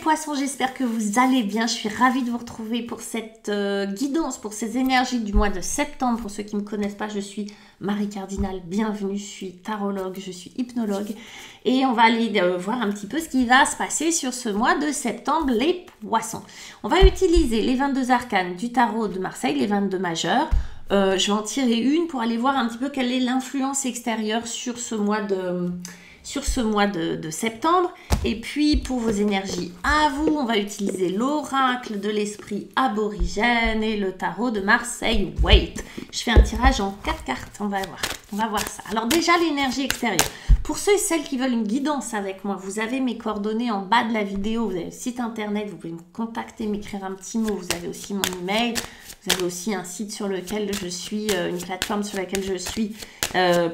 poissons, j'espère que vous allez bien. Je suis ravie de vous retrouver pour cette guidance, pour ces énergies du mois de septembre. Pour ceux qui ne me connaissent pas, je suis Marie Cardinal, bienvenue. Je suis tarologue, je suis hypnologue. Et on va aller voir un petit peu ce qui va se passer sur ce mois de septembre, les poissons. On va utiliser les 22 arcanes du tarot de Marseille, les 22 majeurs. Je vais en tirer une pour aller voir un petit peu quelle est l'influence extérieure sur ce mois de septembre. Et puis pour vos énergies à vous, on va utiliser l'oracle de l'esprit aborigène et le tarot de Marseille Waite. Je fais un tirage en 4 cartes, on va voir ça. Alors déjà l'énergie extérieure. Pour ceux et celles qui veulent une guidance avec moi, vous avez mes coordonnées en bas de la vidéo, vous avez le site internet, vous pouvez me contacter, m'écrire un petit mot, vous avez aussi mon email, vous avez aussi un site sur lequel je suis, une plateforme sur laquelle je suis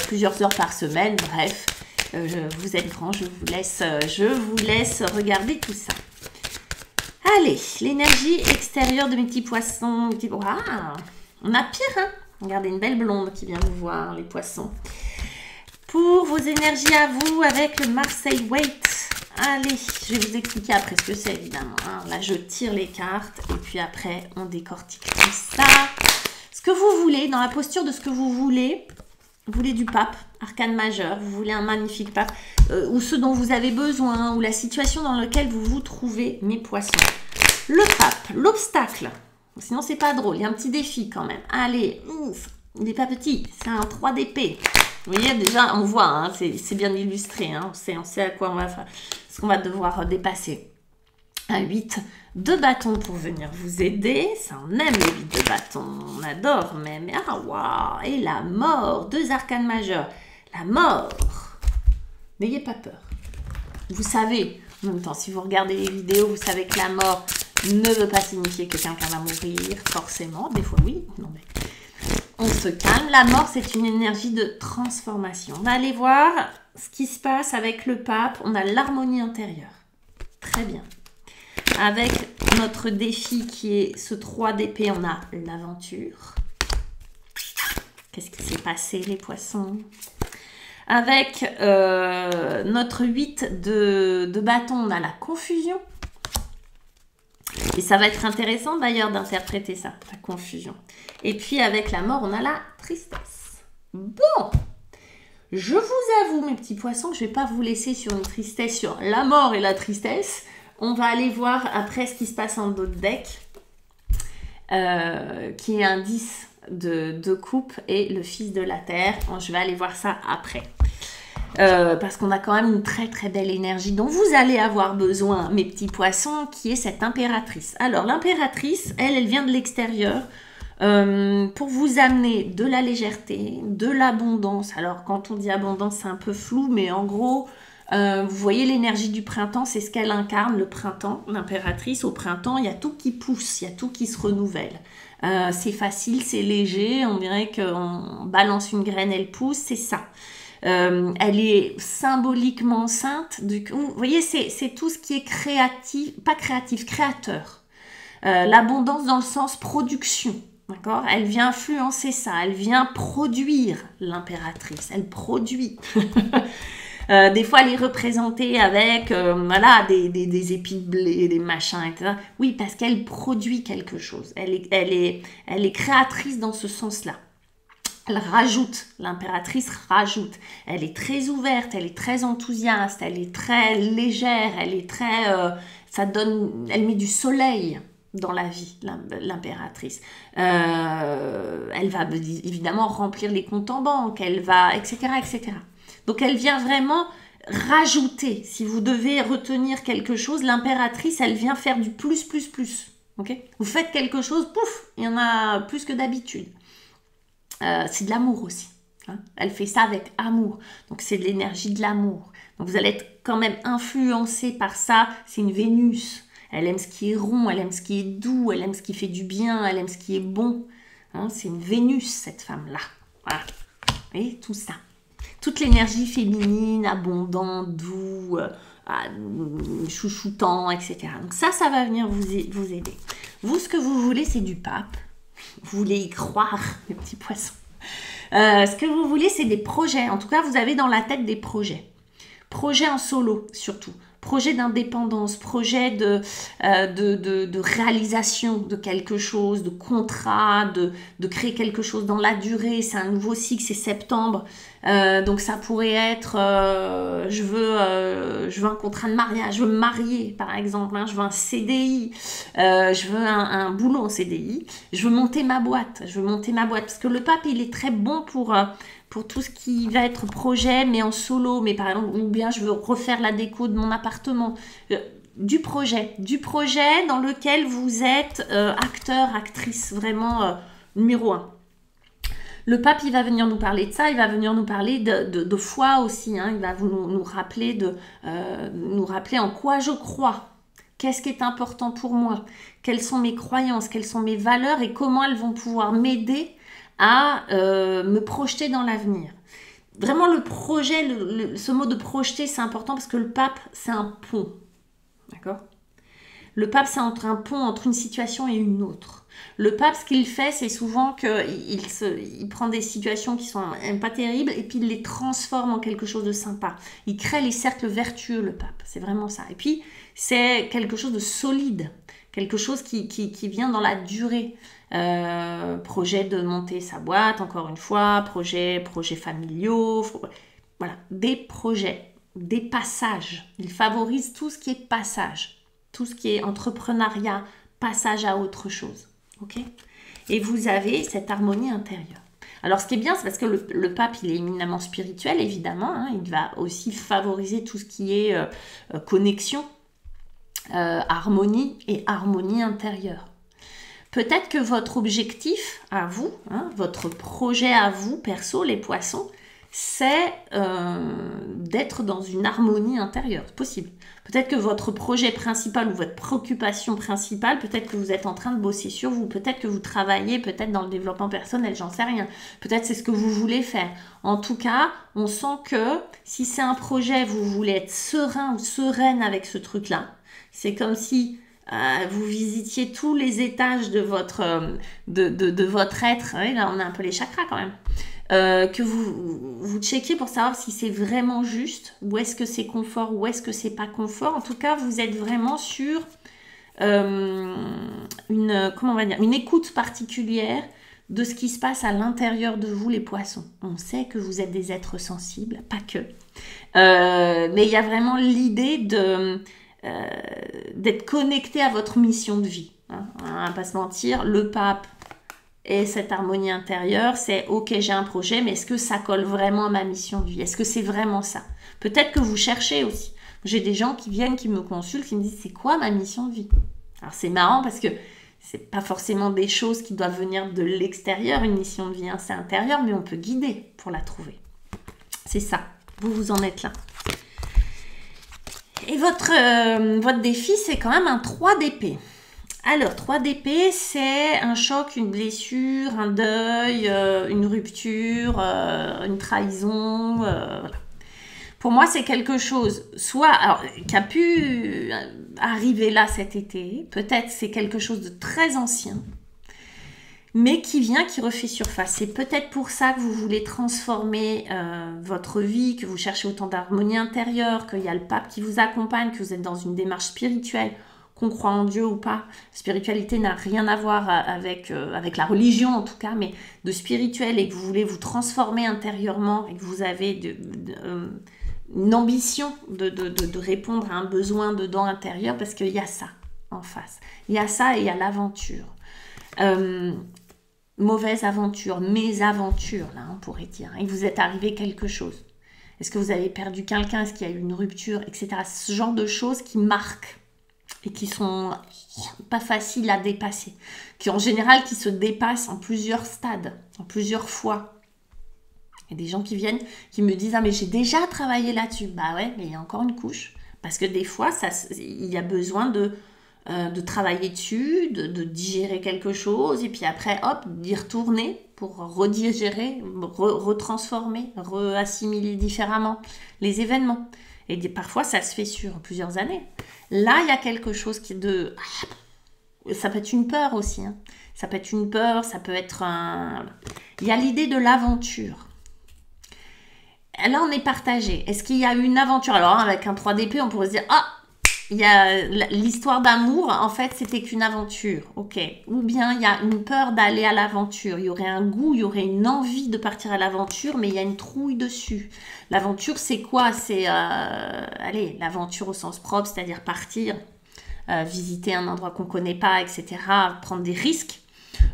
plusieurs heures par semaine, bref. Vous êtes grand, je vous laisse regarder tout ça. Allez, l'énergie extérieure de mes petits poissons. On a pire, hein? Regardez, une belle blonde qui vient vous voir, les poissons. Pour vos énergies à vous, avec le Marseille Waite. Allez, je vais vous expliquer après ce que c'est, évidemment. Hein. Là, je tire les cartes et puis après, on décortique tout ça. Ce que vous voulez, dans la posture de ce que vous voulez. Vous voulez du pape, arcane majeur, vous voulez un magnifique pape, ou ce dont vous avez besoin, ou la situation dans laquelle vous vous trouvez, mes poissons. Le pape, l'obstacle, sinon c'est pas drôle, il y a un petit défi quand même. Allez, il n'est pas petit, c'est un 3 d'épée. Vous voyez déjà, on voit, hein, c'est bien illustré, hein, on sait à quoi on va faire, ce qu'on va devoir dépasser. Un 8 de bâton pour venir vous aider. Ça, on aime les 8 de bâton. On adore même. Ah, waouh. Et la mort. 2 arcanes majeurs. La mort. N'ayez pas peur. Vous savez, en même temps, si vous regardez les vidéos, vous savez que la mort ne veut pas signifier que quelqu'un va mourir, forcément. Des fois, oui. Non, mais on se calme. La mort, c'est une énergie de transformation. On va aller voir ce qui se passe avec le pape. On a l'harmonie intérieure. Très bien. Avec notre défi qui est ce 3 d'épée, on a l'aventure. Qu'est-ce qui s'est passé, les poissons? Avec notre 8 de bâton, on a la confusion. Et ça va être intéressant d'ailleurs d'interpréter ça, la confusion. Et puis avec la mort, on a la tristesse. Bon, je vous avoue, mes petits poissons, je ne vais pas vous laisser sur une tristesse, sur la mort et la tristesse. On va aller voir après ce qui se passe en dos de deck, qui est un 10 de coupe et le fils de la terre. Je vais aller voir ça après. Parce qu'on a quand même une très très belle énergie dont vous allez avoir besoin, mes petits poissons, qui est cette impératrice. Alors l'impératrice, elle vient de l'extérieur pour vous amener de la légèreté, de l'abondance. Alors quand on dit abondance, c'est un peu flou, mais en gros... vous voyez l'énergie du printemps, c'est ce qu'elle incarne, le printemps, l'impératrice. Au printemps, il y a tout qui pousse, il y a tout qui se renouvelle. C'est facile, c'est léger, on dirait qu'on balance une graine, elle pousse, c'est ça. Elle est symboliquement sainte. Vous voyez, c'est tout ce qui est créatif, pas créatif, créateur. L'abondance dans le sens production. D'accord? Elle vient influencer ça, elle vient produire l'impératrice, elle produit. Des fois, elle est représentée avec voilà, des épis de blé, des machins, etc. Oui, parce qu'elle produit quelque chose. Elle est créatrice dans ce sens-là. Elle rajoute, l'impératrice rajoute. Elle est très ouverte, elle est très enthousiaste, elle est très légère, elle est très... elle met du soleil dans la vie, l'impératrice. Elle va évidemment remplir les comptes en banque, elle va... etc., etc. Donc, elle vient vraiment rajouter. Si vous devez retenir quelque chose, l'impératrice, elle vient faire du plus, plus, plus. Okay? Vous faites quelque chose, pouf, il y en a plus que d'habitude. C'est de l'amour aussi. Hein? Elle fait ça avec amour. Donc, c'est de l'énergie de l'amour. Donc, vous allez être quand même influencé par ça. C'est une Vénus. Elle aime ce qui est rond, elle aime ce qui est doux, elle aime ce qui fait du bien, elle aime ce qui est bon. Hein? C'est une Vénus, cette femme-là. Voilà. Vous voyez, tout ça. Toute l'énergie féminine, abondante, doux, chouchoutant, etc. Donc ça va venir vous aider. Vous, ce que vous voulez, c'est du pape. Vous voulez y croire, les petits poissons. Ce que vous voulez, c'est des projets. En tout cas, vous avez dans la tête des projets. Projets en solo, surtout. projet d'indépendance, projet de réalisation de quelque chose, de contrat, de créer quelque chose dans la durée. C'est un nouveau cycle, c'est septembre. Donc ça pourrait être je veux un contrat de mariage, je veux me marier par exemple, hein, je veux un CDI, je veux un boulot en CDI, je veux monter ma boîte, parce que le pape il est très bon pour tout ce qui va être projet mais en solo, mais par exemple, ou bien je veux refaire la déco de mon appartement, du projet dans lequel vous êtes acteur, actrice vraiment numéro 1. Le pape, il va venir nous parler de ça, il va venir nous parler de foi aussi, hein. Il va nous rappeler en quoi je crois, qu'est-ce qui est important pour moi, quelles sont mes croyances, quelles sont mes valeurs et comment elles vont pouvoir m'aider à me projeter dans l'avenir. Vraiment, le projet, ce mot de projeter, c'est important parce que le pape, c'est un pont, d'accord ? Le pape, c'est un pont entre une situation et une autre. Le pape, ce qu'il fait, c'est souvent qu'il prend des situations qui sont pas terribles et puis il les transforme en quelque chose de sympa. Il crée les cercles vertueux, le pape. C'est vraiment ça. Et puis, c'est quelque chose de solide, quelque chose qui vient dans la durée. Projet de monter sa boîte, encore une fois, projet familiaux, voilà, des projets, des passages. Il favorise tout ce qui est passage, tout ce qui est entrepreneuriat, passage à autre chose. Ok ? Et vous avez cette harmonie intérieure. Alors, ce qui est bien, c'est parce que le pape, il est éminemment spirituel, évidemment. Hein, il va aussi favoriser tout ce qui est connexion, harmonie et harmonie intérieure. Peut-être que votre objectif à vous, hein, votre projet à vous, perso, les poissons, c'est d'être dans une harmonie intérieure. C'est possible. Peut-être que votre projet principal ou votre préoccupation principale, peut-être que vous êtes en train de bosser sur vous, peut-être que vous travaillez peut-être dans le développement personnel, j'en sais rien. Peut-être c'est ce que vous voulez faire. En tout cas, on sent que si c'est un projet, vous voulez être serein ou sereine avec ce truc-là. C'est comme si vous visitiez tous les étages de votre être. Oui, là, on a un peu les chakras quand même. Que vous checkiez pour savoir si c'est vraiment juste, où est-ce que c'est confort, où est-ce que c'est pas confort. En tout cas, vous êtes vraiment sur une écoute particulière de ce qui se passe à l'intérieur de vous, les poissons. On sait que vous êtes des êtres sensibles, pas que. Mais il y a vraiment l'idée d'être connecté à votre mission de vie. Hein. On va pas se mentir, le pape et cette harmonie intérieure, c'est ok, j'ai un projet, mais est-ce que ça colle vraiment à ma mission de vie? Est-ce que c'est vraiment ça? Peut-être que vous cherchez aussi. J'ai des gens qui viennent, qui me consultent, qui me disent c'est quoi ma mission de vie? Alors c'est marrant parce que c'est pas forcément des choses qui doivent venir de l'extérieur, une mission de vie, hein, c'est intérieur, mais on peut guider pour la trouver. C'est ça, vous en êtes là. Et votre défi, c'est quand même un 3 d'épée. Alors, 3 d'épée, c'est un choc, une blessure, un deuil, une rupture, une trahison. Voilà. Pour moi, c'est quelque chose, qui a pu arriver là cet été. Peut-être c'est quelque chose de très ancien, mais qui refait surface. C'est peut-être pour ça que vous voulez transformer votre vie, que vous cherchez autant d'harmonie intérieure, qu'il y a le pape qui vous accompagne, que vous êtes dans une démarche spirituelle. Qu'on croit en Dieu ou pas, spiritualité n'a rien à voir avec la religion en tout cas, mais de spirituel, et que vous voulez vous transformer intérieurement et que vous avez une ambition de répondre à un besoin dedans intérieur, parce qu'il y a ça en face. Il y a ça et il y a l'aventure. Mauvaise aventure, mésaventure, là on pourrait dire. Il vous est arrivé quelque chose. Est-ce que vous avez perdu quelqu'un? Est-ce qu'il y a eu une rupture, etc. Ce genre de choses qui marquent et qui sont pas faciles à dépasser, qui en général qui se dépassent en plusieurs stades, en plusieurs fois. Il y a des gens qui viennent, qui me disent « Ah mais j'ai déjà travaillé là-dessus ». Bah ouais, mais il y a encore une couche. Parce que des fois, il y a besoin de travailler dessus, de digérer quelque chose, et puis après, hop, d'y retourner pour redigérer, retransformer, reassimiler différemment les événements. Et parfois, ça se fait sur plusieurs années. Là, il y a quelque chose qui est de... Ça peut être une peur aussi. Hein. Ça peut être une peur, ça peut être un... Il y a l'idée de l'aventure. Là, on est partagé. Est-ce qu'il y a une aventure? Alors, avec un 3 d'épée, on pourrait se dire « Ah, il y a l'histoire d'amour, en fait, c'était qu'une aventure, ok. Ou bien il y a une peur d'aller à l'aventure. Il y aurait un goût, il y aurait une envie de partir à l'aventure, mais il y a une trouille dessus. L'aventure, c'est quoi? C'est, allez, l'aventure au sens propre, c'est-à-dire partir, visiter un endroit qu'on connaît pas, etc., prendre des risques.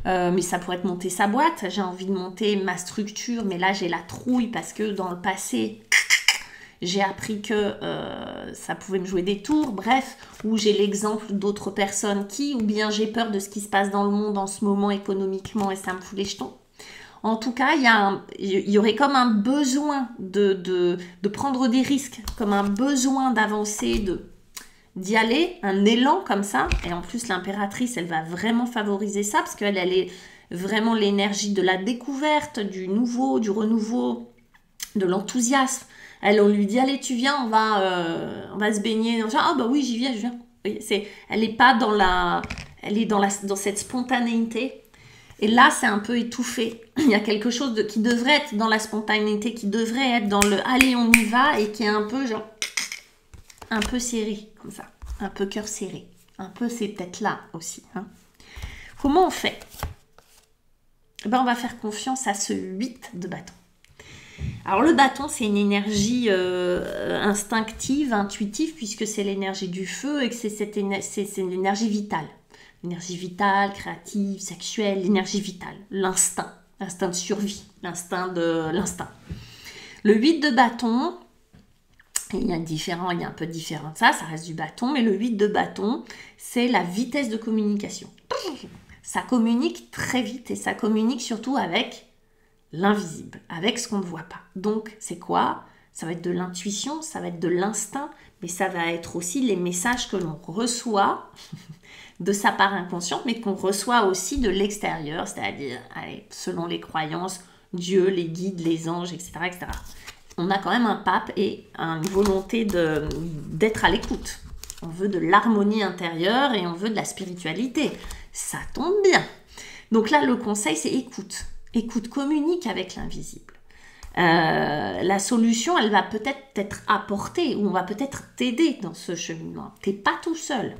Mais ça pourrait être monter sa boîte. J'ai envie de monter ma structure, mais là, j'ai la trouille parce que dans le passé... J'ai appris que ça pouvait me jouer des tours, bref, ou j'ai l'exemple d'autres personnes qui, ou bien j'ai peur de ce qui se passe dans le monde en ce moment économiquement et ça me fout les jetons. En tout cas, il y aurait comme un besoin de prendre des risques, comme un besoin d'avancer, d'y aller, un élan comme ça. Et en plus, l'impératrice, elle va vraiment favoriser ça parce qu'elle est vraiment l'énergie de la découverte, du nouveau, du renouveau, de l'enthousiasme. On lui dit, allez, tu viens, on va se baigner. Ah bah oui, j'y viens, je viens. Elle n'est pas elle est dans cette spontanéité. Et là, c'est un peu étouffé. Il y a quelque chose qui devrait être dans la spontanéité, qui devrait être dans le allez, on y va, et qui est un peu genre, un peu serré, comme ça. Un peu cœur serré. Un peu, c'est peut-être là aussi. Hein. Comment on fait? On va faire confiance à ce 8 de bâton. Alors le bâton, c'est une énergie instinctive, intuitive, puisque c'est l'énergie du feu et que c'est une énergie vitale. L'énergie vitale, créative, sexuelle, l'énergie vitale, l'instinct de survie, l'instinct. Le 8 de bâton, il y a un peu différent de ça reste du bâton, mais le 8 de bâton, c'est la vitesse de communication. Ça communique très vite et ça communique surtout avec l'invisible, avec ce qu'on ne voit pas. Donc, c'est quoi? Ça va être de l'intuition, ça va être de l'instinct, mais ça va être aussi les messages que l'on reçoit de sa part inconsciente, mais qu'on reçoit aussi de l'extérieur, c'est-à-dire, selon les croyances, Dieu, les guides, les anges, etc., etc. On a quand même un pape et une volonté d'être à l'écoute. On veut de l'harmonie intérieure et on veut de la spiritualité. Ça tombe bien. Donc là, le conseil, c'est écoute. Écoute, communique avec l'invisible. La solution, elle va peut-être être apportée ou on va peut-être t'aider dans ce cheminement. Tu n'es pas tout seul.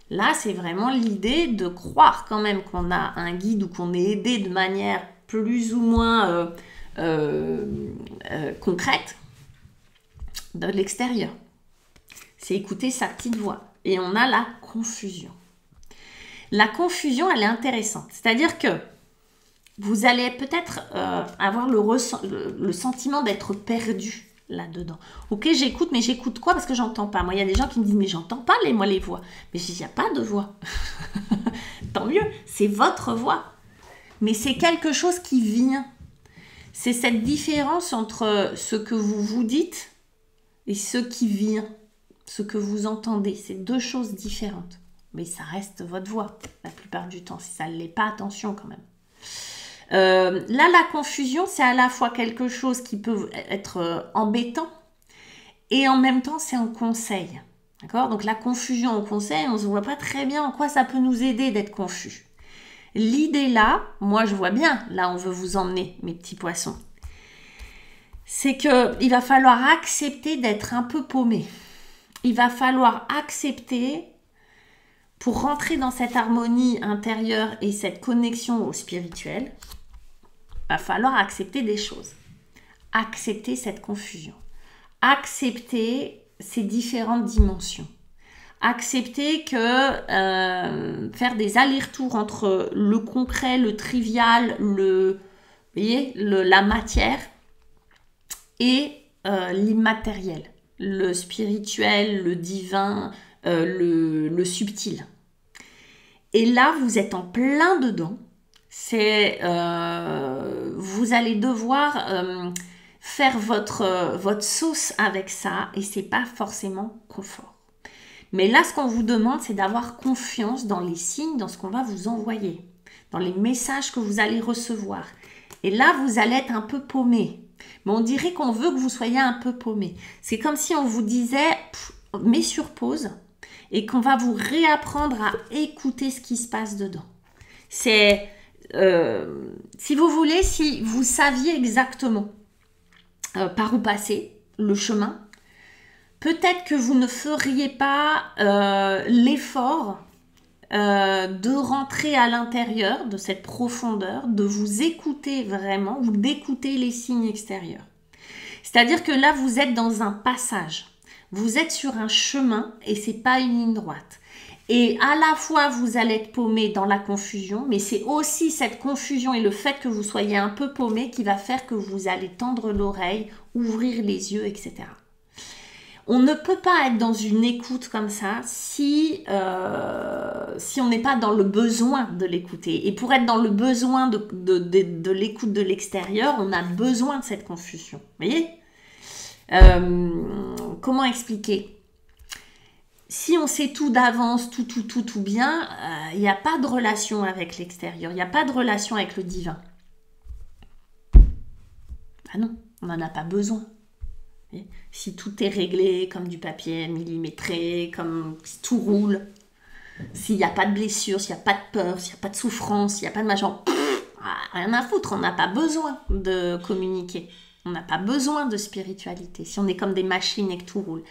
Là, c'est vraiment l'idée de croire quand même qu'on a un guide ou qu'on est aidé de manière plus ou moins concrète de l'extérieur. C'est écouter sa petite voix. Et on a la confusion. La confusion, elle est intéressante. C'est-à-dire que vous allez peut-être avoir le sentiment d'être perdu là-dedans. Ok, j'écoute, mais j'écoute quoi? Parce que j'entends pas. Moi, il y a des gens qui me disent, mais j'entends pas les voix. Mais je dis, il n'y a pas de voix. Tant mieux, c'est votre voix. Mais c'est quelque chose qui vient. C'est cette différence entre ce que vous vous dites et ce qui vient, ce que vous entendez. C'est deux choses différentes. Mais ça reste votre voix, la plupart du temps. Si ça ne l'est pas, attention quand même. Là, la confusion, c'est à la fois quelque chose qui peut être embêtant et en même temps, c'est un conseil. D'accord? Donc, la confusion en conseil, on ne se voit pas très bien en quoi ça peut nous aider d'être confus. L'idée là, moi je vois bien, là on veut vous emmener, mes petits poissons, c'est qu'il va falloir accepter d'être un peu paumé. Il va falloir accepter, pour rentrer dans cette harmonie intérieure et cette connexion au spirituel, il va falloir accepter des choses. Accepter cette confusion. Accepter ces différentes dimensions. Accepter que faire des allers-retours entre le concret, le trivial, la matière et l'immatériel, le spirituel, le divin, le subtil. Et là, vous êtes en plein dedans. Vous allez devoir faire votre sauce avec ça et c'est pas forcément confort. Mais là, ce qu'on vous demande, c'est d'avoir confiance dans les signes, dans ce qu'on va vous envoyer, dans les messages que vous allez recevoir. Et là, vous allez être un peu paumé. Mais on dirait qu'on veut que vous soyez un peu paumé. C'est comme si on vous disait, mets sur pause et qu'on va vous réapprendre à écouter ce qui se passe dedans. C'est, si vous voulez, si vous saviez exactement par où passer, le chemin, Peut-être que vous ne feriez pas l'effort de rentrer à l'intérieur de cette profondeur, de vous écouter vraiment ou d'écouter les signes extérieurs. C'est-à-dire que là, vous êtes dans un passage. Vous êtes sur un chemin et c'est pas une ligne droite. Et à la fois, vous allez être paumé dans la confusion, mais c'est aussi cette confusion et le fait que vous soyez un peu paumé qui va faire que vous allez tendre l'oreille, ouvrir les yeux, etc. On ne peut pas être dans une écoute comme ça si on n'est pas dans le besoin de l'écouter. Et pour être dans le besoin de l'écoute de l'extérieur, on a besoin de cette confusion. Vous voyez ? Comment expliquer ? Si on sait tout d'avance, tout bien, il n'y a pas de relation avec l'extérieur, il n'y a pas de relation avec le divin. Ah non, on n'en a pas besoin. Si tout est réglé comme du papier millimétré, comme si tout roule, s'il n'y a pas de blessure, s'il n'y a pas de peur, s'il n'y a pas de souffrance, s'il n'y a pas de machin, rien à foutre, on n'a pas besoin de communiquer. On n'a pas besoin de spiritualité, si on est comme des machines et que tout roule.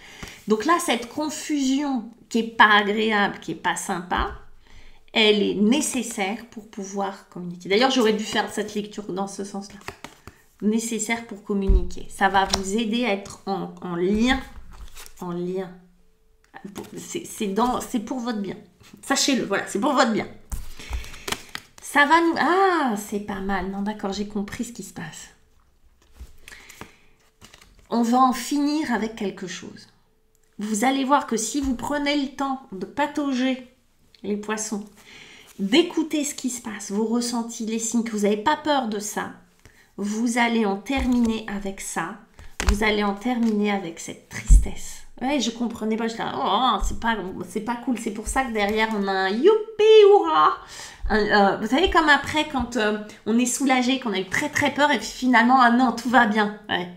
Donc là, cette confusion qui n'est pas agréable, qui n'est pas sympa, elle est nécessaire pour pouvoir communiquer. D'ailleurs, j'aurais dû faire cette lecture dans ce sens-là. Nécessaire pour communiquer. Ça va vous aider à être en lien. En lien. C'est pour votre bien. Sachez-le, voilà, c'est pour votre bien. Ça va nous... Ah, c'est pas mal. Non, d'accord, j'ai compris ce qui se passe. On va en finir avec quelque chose. Vous allez voir que si vous prenez le temps de patauger les poissons, d'écouter ce qui se passe, vos ressentis, les signes, que vous n'avez pas peur de ça, vous allez en terminer avec ça. Vous allez en terminer avec cette tristesse. Ouais, je comprenais pas. Je disais, oh, c'est pas cool. C'est pour ça que derrière, on a un youpi, hurrah. Vous savez, comme après, quand on est soulagé, qu'on a eu très très peur, et puis finalement, ah non, tout va bien. Ouais.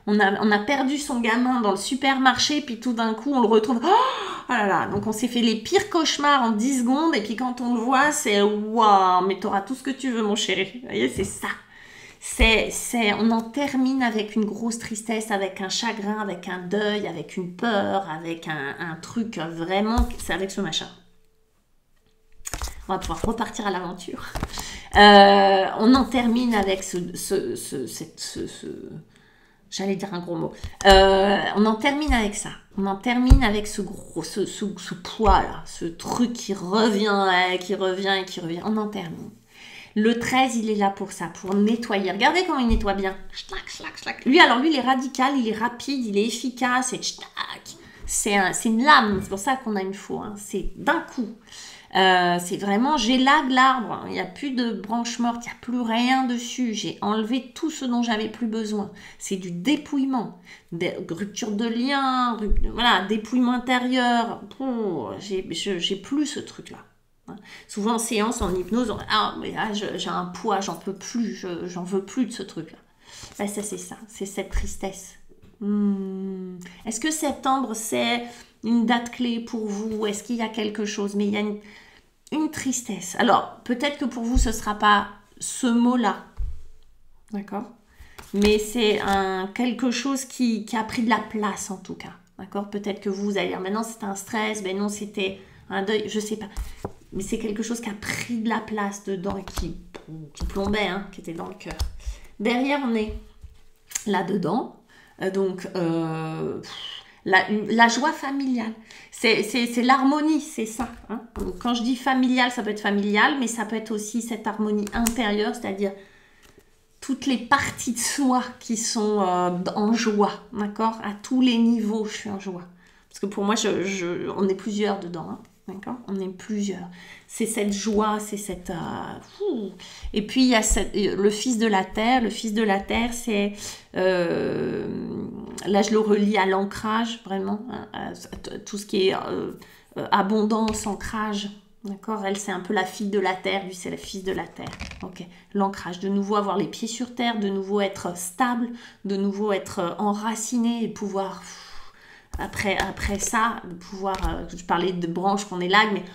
On a perdu son gamin dans le supermarché, puis tout d'un coup, on le retrouve. Oh là là, donc on s'est fait les pires cauchemars en 10 secondes, et puis quand on le voit, c'est waouh, mais t'auras tout ce que tu veux, mon chéri. Vous voyez, c'est ça. On en termine avec une grosse tristesse, avec un chagrin, avec un deuil, avec une peur, avec un truc vraiment, c'est avec ce machin. On va pouvoir repartir à l'aventure. On en termine avec j'allais dire un gros mot. On en termine avec ça. On en termine avec ce poids là, ce truc qui revient et qui revient. On en termine. Le 13, il est là pour ça, pour nettoyer. Regardez comment il nettoie bien. Schlac, schlac, schlac. Lui, il est radical, il est rapide, il est efficace. Et c'est une lame, c'est pour ça qu'on a une faux. Hein. C'est d'un coup. C'est vraiment, j'élague l'arbre. Il n'y a plus de branches mortes, il n'y a plus rien dessus. J'ai enlevé tout ce dont j'avais plus besoin. C'est du dépouillement, des ruptures de liens, voilà, dépouillement intérieur. J'ai plus ce truc-là. Souvent en séance, en hypnose, mais là j'ai un poids, j'en peux plus, j'en veux plus de ce truc-là. Ben, ça c'est ça, c'est cette tristesse. Est-ce que septembre c'est une date clé pour vous? Est-ce qu'il y a quelque chose? Mais il y a une tristesse. Alors peut-être que pour vous ce ne sera pas ce mot-là, d'accord? Mais c'est quelque chose qui a pris de la place en tout cas, d'accord? Peut-être que vous allez dire, mais non c'était un stress, mais non c'était un deuil, je sais pas. Mais c'est quelque chose qui a pris de la place dedans et qui plombait, hein, qui était dans le cœur. Derrière, on est là-dedans. Donc, la joie familiale. C'est l'harmonie, c'est ça. Hein. Donc, quand je dis familial, ça peut être familial, mais ça peut être aussi cette harmonie intérieure, c'est-à-dire toutes les parties de soi qui sont en joie. D'accord? À tous les niveaux, je suis en joie. Parce que pour moi, on est plusieurs dedans, hein. D'accord? On est plusieurs. C'est cette joie, c'est cette... Et puis, il y a le fils de la terre. Le fils de la terre, c'est... là, je le relie à l'ancrage, vraiment. À tout ce qui est abondance, ancrage. D'accord? Elle, c'est un peu la fille de la terre. Lui, c'est le fils de la terre. Ok. L'ancrage. De nouveau, avoir les pieds sur terre. De nouveau, être stable. De nouveau, être enraciné et pouvoir... Après ça, de pouvoir, je parlais de branches qu'on élague, mais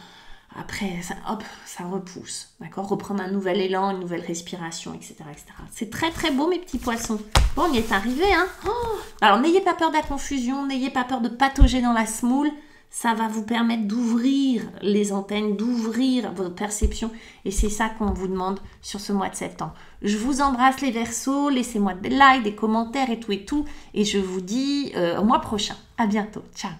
Après, ça, hop, ça repousse, d'accord? Reprendre un nouvel élan, une nouvelle respiration, etc., etc. C'est très, très beau, mes petits poissons. Bon, on y est arrivé, hein? Oh, alors, n'ayez pas peur de la confusion, n'ayez pas peur de patauger dans la semoule. Ça va vous permettre d'ouvrir les antennes, d'ouvrir votre perception. Et c'est ça qu'on vous demande sur ce mois de septembre. Je vous embrasse les Verseaux, laissez-moi des likes, des commentaires et tout. Et je vous dis au mois prochain. À bientôt. Ciao.